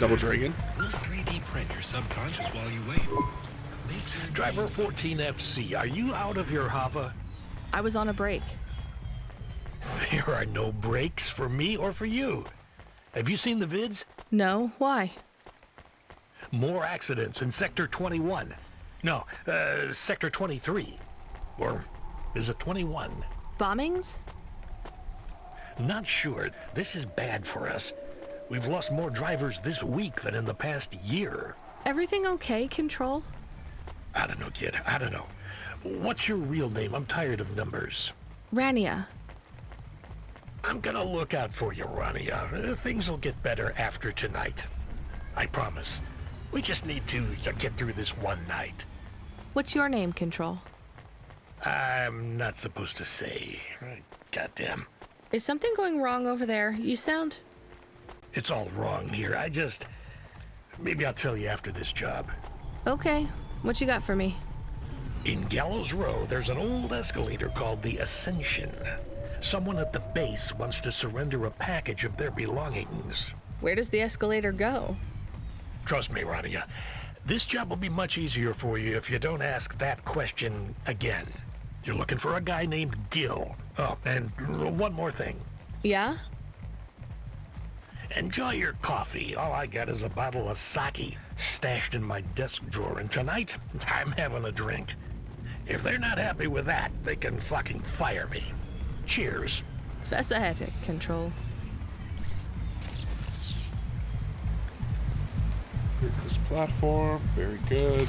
Double Dragon. We'll 3D print your subconscious while you wait. Driver 14FC, are you out of your Hava? I was on a break. There are no breaks for me or for you. Have you seen the vids? No, why? More accidents in Sector 21. No, Sector 23. Or is it 21? Bombings? Not sure. This is bad for us. We've lost more drivers this week than in the past year. Everything okay, Control? I don't know, kid. I don't know. What's your real name? I'm tired of numbers. Rania. I'm gonna look out for you, Ronnie. Things will get better after tonight. I promise. We just need to get through this one night. What's your name, Control? I'm not supposed to say. Goddamn. Is something going wrong over there? You sound... It's all wrong here. Maybe I'll tell you after this job. Okay. What you got for me? In Gallows Row, there's an old escalator called the Ascension. Someone at the base wants to surrender a package of their belongings. Where does the escalator go? Trust me, Ronnie, this job will be much easier for you if you don't ask that question again. You're looking for a guy named Gil. Oh, and one more thing. Yeah? Enjoy your coffee. All I got is a bottle of sake stashed in my desk drawer, and tonight, I'm having a drink. If they're not happy with that, they can fucking fire me. Cheers. Fasciatic, Control. Here's this platform. Very good.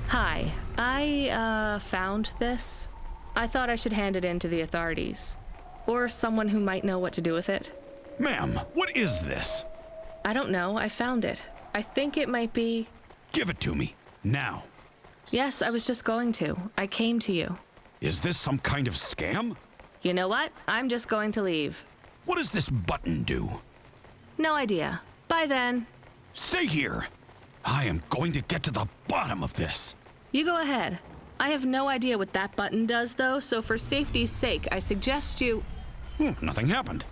Hi, I found this. I thought I should hand it in to the authorities. Or someone who might know what to do with it. Ma'am, what is this? I don't know, I found it. I think it might be... Give it to me, now. Yes, I was just going to. I came to you. Is this some kind of scam? You know what? I'm just going to leave. What does this button do? No idea. Bye then. Stay here. I am going to get to the bottom of this. You go ahead. I have no idea what that button does, though, so for safety's sake, I suggest you... Nothing happened.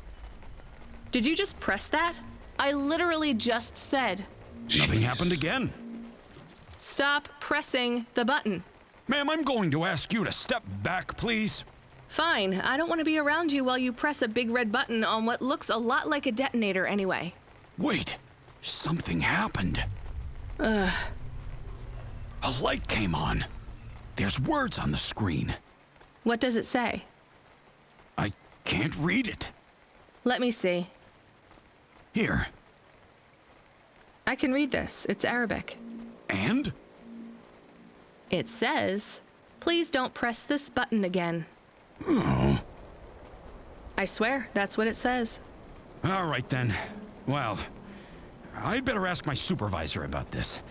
Did you just press that? I literally just said... Nothing happened again. Stop pressing the button. Ma'am, I'm going to ask you to step back, please. Fine. I don't want to be around you while you press a big red button on what looks a lot like a detonator anyway. Wait. Something happened. Ugh. A light came on. There's words on the screen. What does it say? I can't read it. Let me see. Here. I can read this. It's Arabic. And? It says, "Please don't press this button again." Oh. I swear, that's what it says. All right, then. Well, I'd better ask my supervisor about this.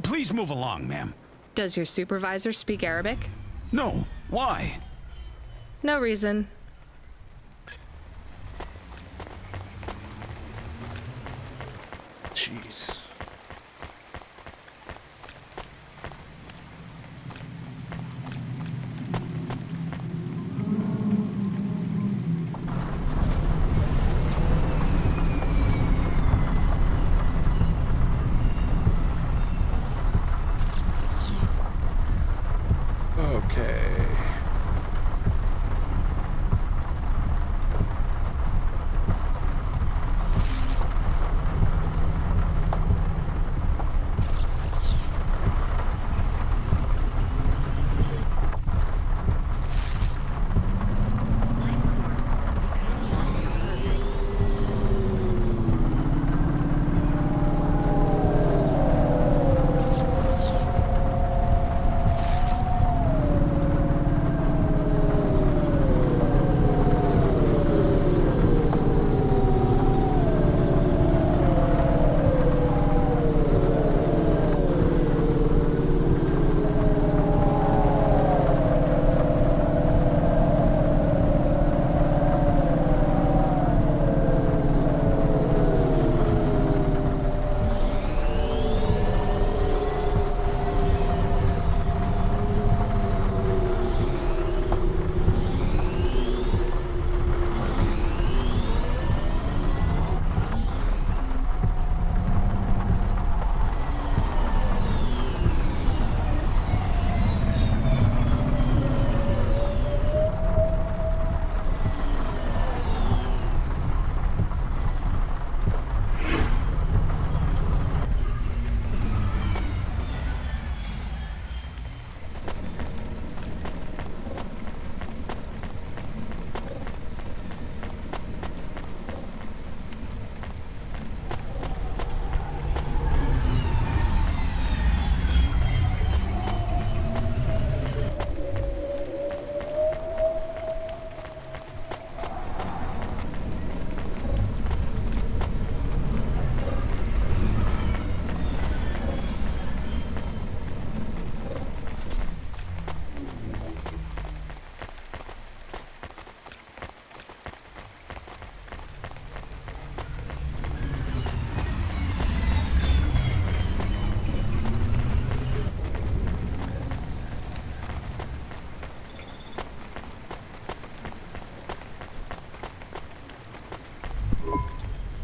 Please move along, ma'am. Does your supervisor speak Arabic? No. Why? No reason. Jeez. Okay.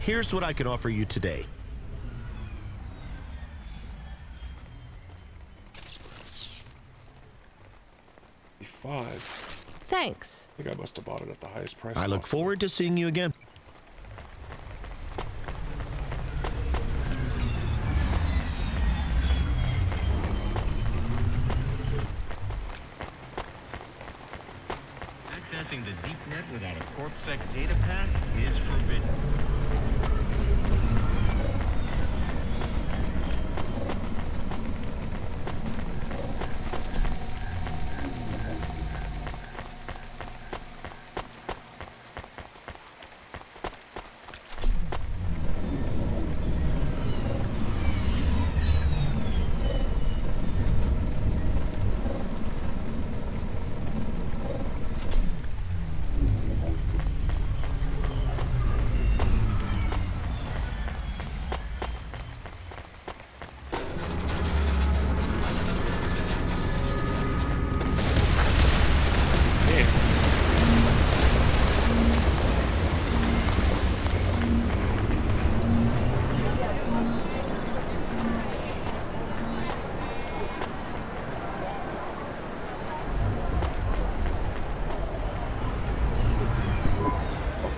Here's what I can offer you today. $5. Thanks. I think I must have bought it at the highest price. I look possible. forward to seeing you again. Accessing the deep net without a corpsec data pass is forbidden.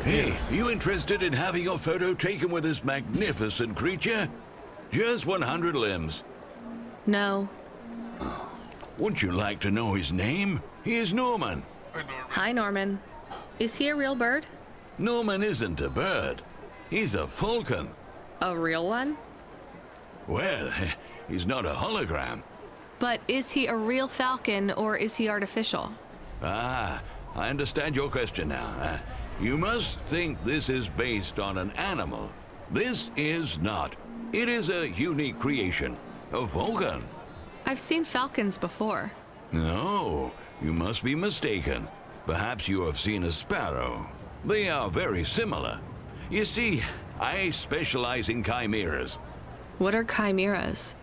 Hey, you interested in having your photo taken with this magnificent creature? Just 100 limbs. No. Wouldn't you like to know his name? He is Norman. Hi, Norman. Is he a real bird? Norman isn't a bird. He's a falcon. A real one? Well, he's not a hologram. But is he a real falcon or is he artificial? Ah, I understand your question now. You must think this is based on an animal. This is not. It is a unique creation. A falcon. I've seen falcons before. No, you must be mistaken. Perhaps you have seen a sparrow. They are very similar. You see, I specialize in chimeras. What are chimeras?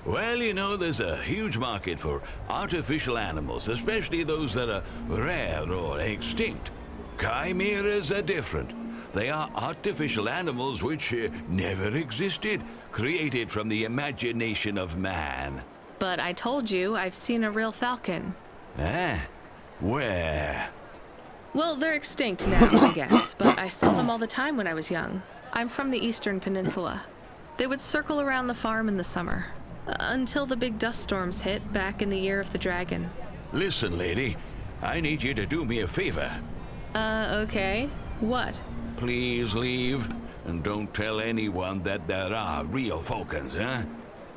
Well, you know, there's a huge market for artificial animals, especially those that are rare or extinct. Chimeras are different. They are artificial animals which never existed, created from the imagination of man. But I told you I've seen a real falcon. Eh? Where? Well, they're extinct now, I guess, but I saw them all the time when I was young. I'm from the Eastern Peninsula. They would circle around the farm in the summer, until the big dust storms hit back in the year of the dragon. Listen, lady, I need you to do me a favor. Okay. What? Please leave, and don't tell anyone that there are real falcons, huh?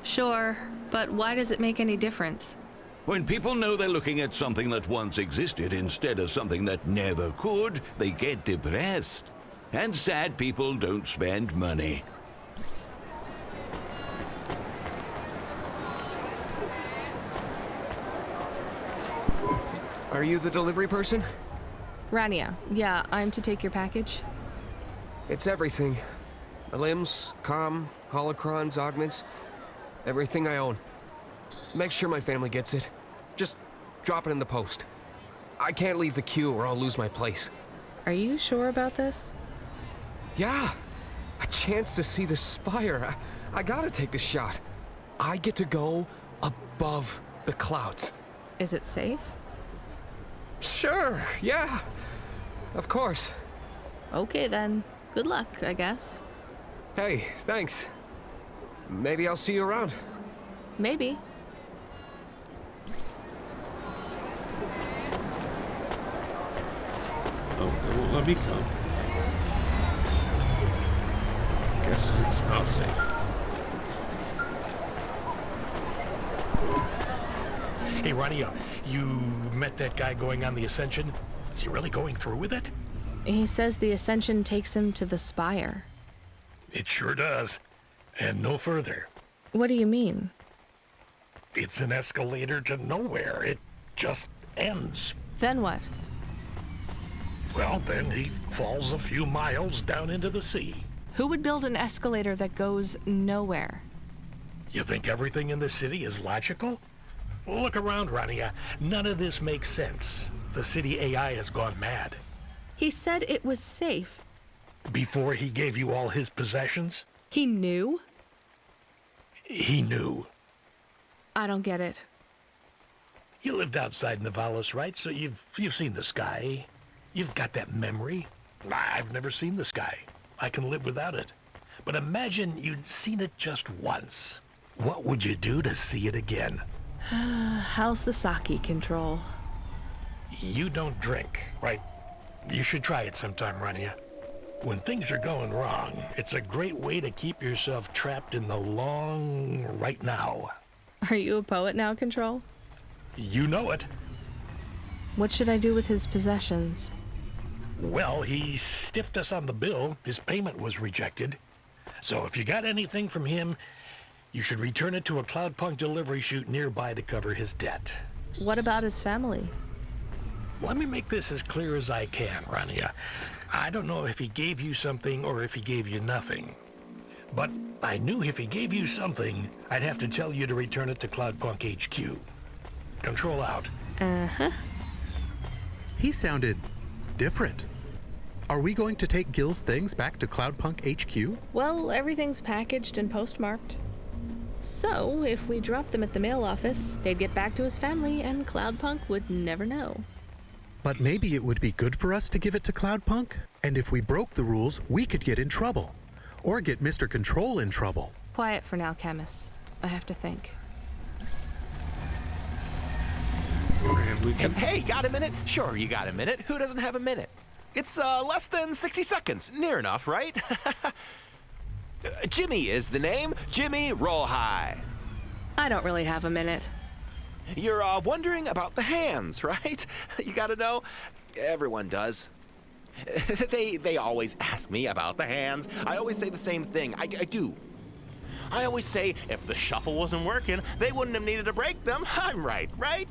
Sure, but why does it make any difference? When people know they're looking at something that once existed instead of something that never could, they get depressed. And sad people don't spend money. Are you the delivery person? Rania, yeah, I'm to take your package. It's everything. My limbs, comm, holocrons, augments. Everything I own. Make sure my family gets it. Just drop it in the post. I can't leave the queue or I'll lose my place. Are you sure about this? Yeah! A chance to see the spire. I gotta take the shot. I get to go above the clouds. Is it safe? Sure, yeah. Of course. Okay then. Good luck, I guess. Hey, thanks. Maybe I'll see you around. Maybe. Oh, they won't let me come. Guess it's not safe. Hey, Ronnie, you met that guy going on the Ascension? Is he really going through with it? He says the Ascension takes him to the spire. It sure does. And no further. What do you mean? It's an escalator to nowhere. It just ends. Then what? Well, then he falls a few miles down into the sea. Who would build an escalator that goes nowhere? You think everything in the city is logical? Look around, Rania. None of this makes sense. The city AI has gone mad. He said it was safe. Before he gave you all his possessions? He knew? He knew. I don't get it. You lived outside Nivalis, right? So you've seen the sky. You've got that memory. I've never seen the sky. I can live without it. But imagine you'd seen it just once. What would you do to see it again? How's the sake control? You don't drink, right? You should try it sometime, Ronnie. When things are going wrong, it's a great way to keep yourself trapped in the long right now. Are you a poet now, Control? You know it. What should I do with his possessions? Well, he stiffed us on the bill. His payment was rejected. So if you got anything from him, you should return it to a Cloudpunk delivery chute nearby to cover his debt. What about his family? Let me make this as clear as I can, Rania. I don't know if he gave you something or if he gave you nothing. But I knew if he gave you something, I'd have to tell you to return it to Cloudpunk HQ. Control out. Uh-huh. He sounded different. Are we going to take Gil's things back to Cloudpunk HQ? Well, everything's packaged and postmarked. So, if we dropped them at the mail office, they'd get back to his family and Cloudpunk would never know. But maybe it would be good for us to give it to Cloudpunk? And if we broke the rules, we could get in trouble. Or get Mr. Control in trouble. Quiet for now, Chemist. I have to think. And we can... Hey, got a minute? Sure, you got a minute. Who doesn't have a minute? It's less than 60 seconds. Near enough, right? Jimmy is the name. Jimmy, roll high. I don't really have a minute. You're wondering about the hands, right? You gotta know. Everyone does. They always ask me about the hands. I always say the same thing. I do. I always say if the shuffle wasn't working, they wouldn't have needed to break them. I'm right, right?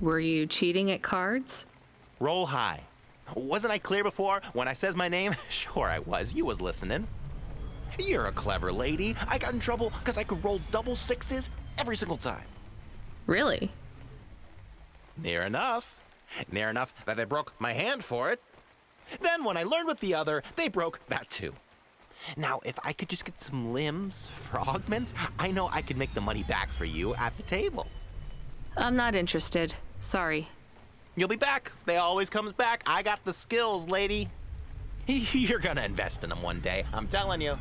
Were you cheating at cards? Roll high. Wasn't I clear before when I says my name? Sure I was. You was listening. You're a clever lady. I got in trouble because I could roll double sixes every single time. Really? Near enough. Near enough that they broke my hand for it. Then when I learned with the other, they broke that too. Now, if I could just get some limbs for augments, I know I could make the money back for you at the table. I'm not interested. Sorry. You'll be back. They always comes back. I got the skills, lady. You're gonna invest in them one day, I'm telling you.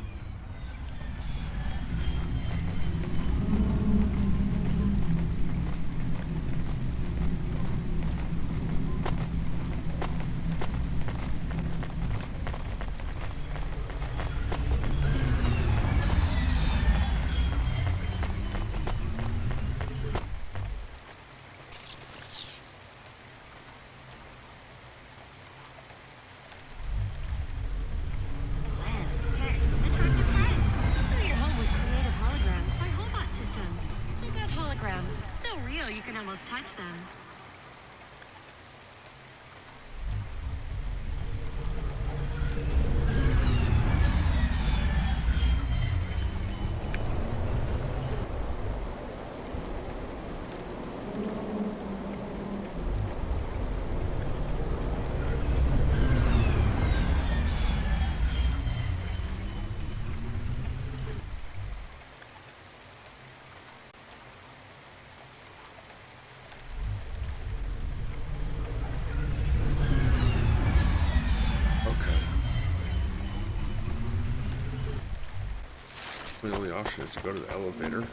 The only option is to go to the elevator.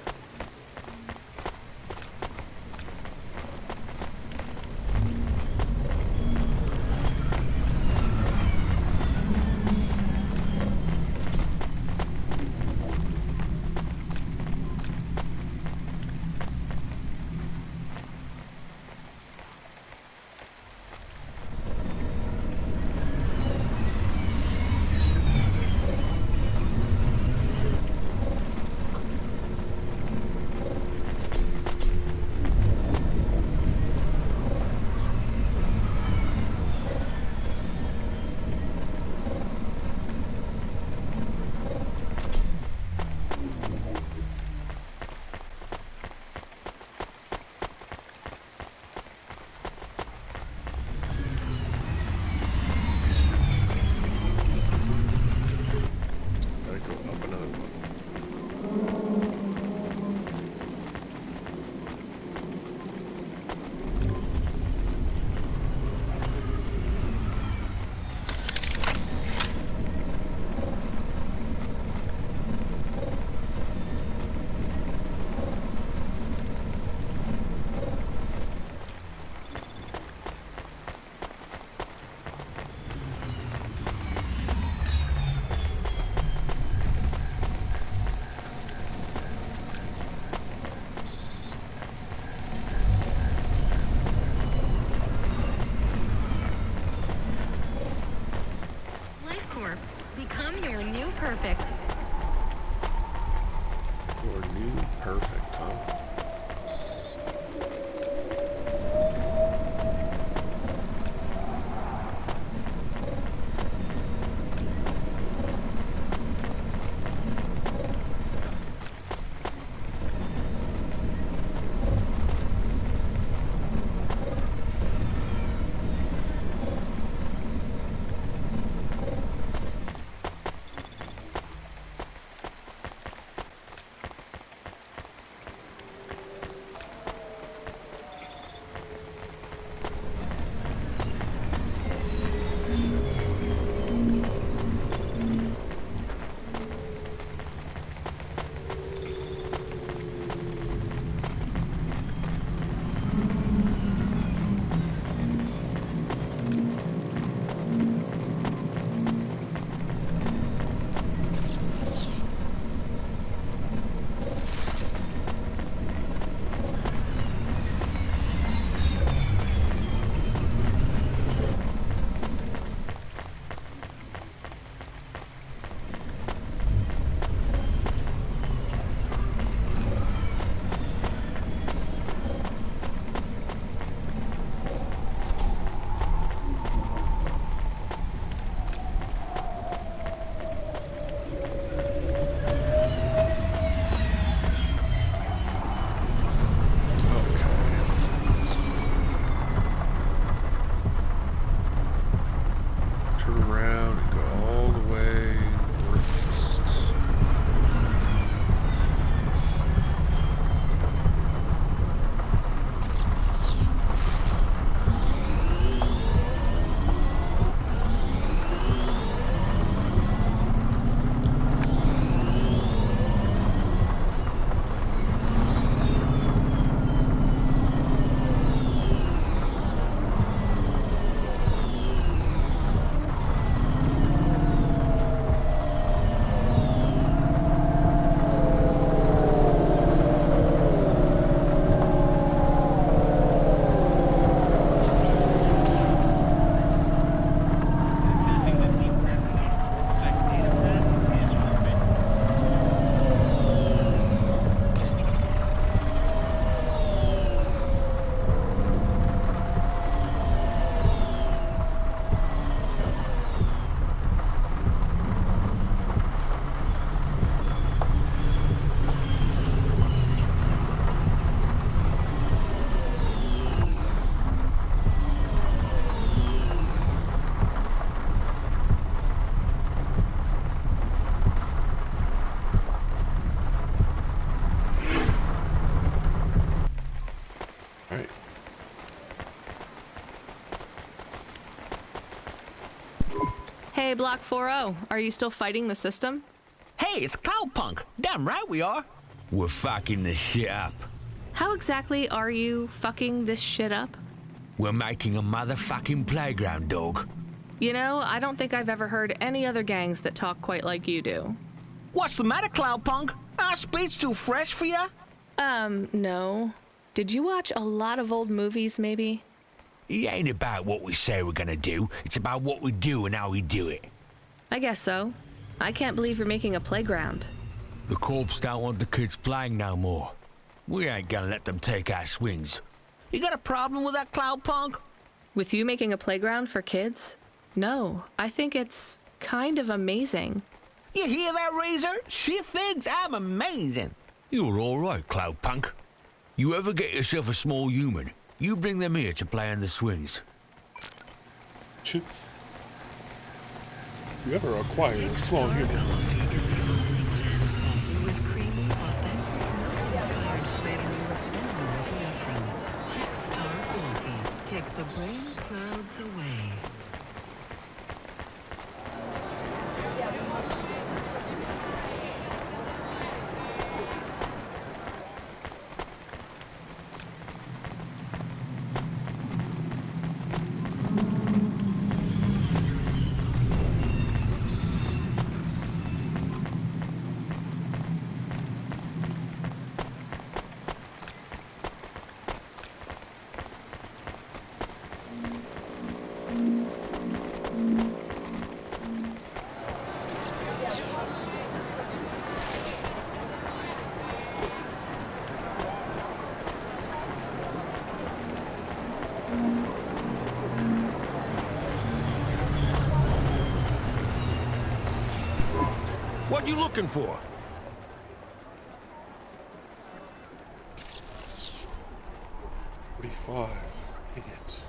perfect. Your new perfect, huh? Hey, Block 4-0, are you still fighting the system? Hey, it's Cloudpunk. Damn right we are. We're fucking this shit up. How exactly are you fucking this shit up? We're making a motherfucking playground, dog. You know, I don't think I've ever heard any other gangs that talk quite like you do. What's the matter, Cloudpunk? Our speech too fresh for ya? No. Did you watch a lot of old movies, maybe? It ain't about what we say we're gonna do. It's about what we do and how we do it. I guess so. I can't believe you're making a playground. The corps don't want the kids playing no more. We ain't gonna let them take our swings. You got a problem with that, Cloudpunk? With you making a playground for kids? No, I think it's kind of amazing. You hear that, Razor? She thinks I'm amazing. You're all right, Cloudpunk. You ever get yourself a small human, you bring them here to play on the swings. You ever acquire a small human? Take the brain clouds away. What you looking for? $45. Dang it.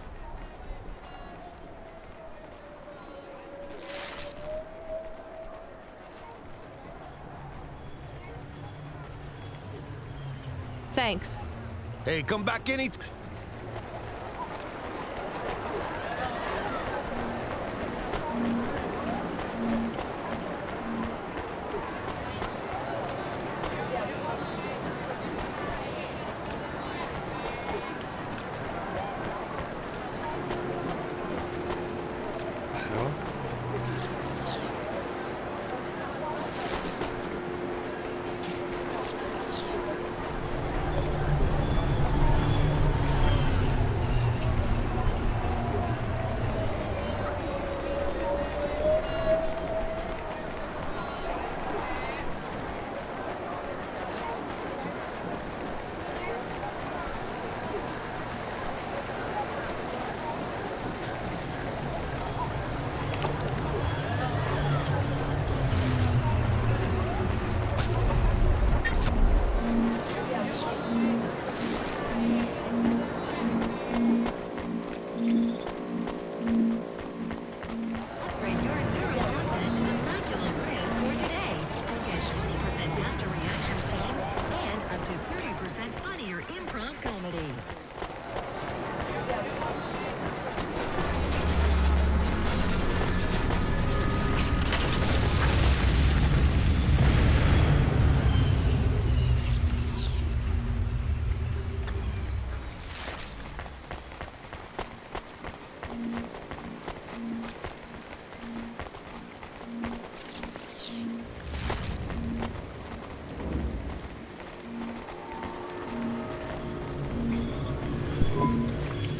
Thanks. Hey, come back any...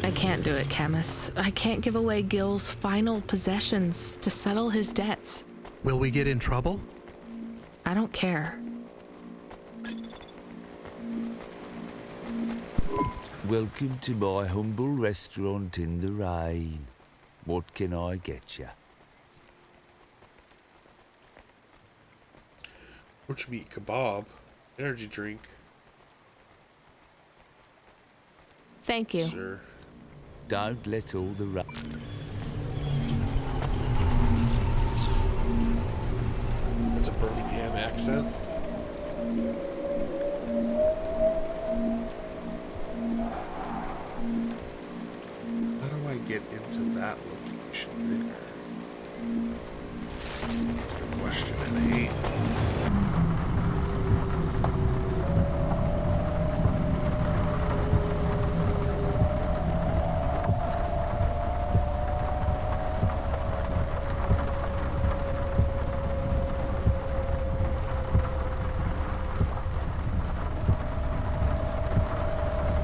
I can't do it, Camus. I can't give away Gil's final possessions to settle his debts. Will we get in trouble? I don't care. Welcome to my humble restaurant in the rain. What can I get you? Which meat kebab, energy drink. Thank you. Sir. Don't let all the That's a Birmingham accent. How do I get into that location there? That's the question at hand.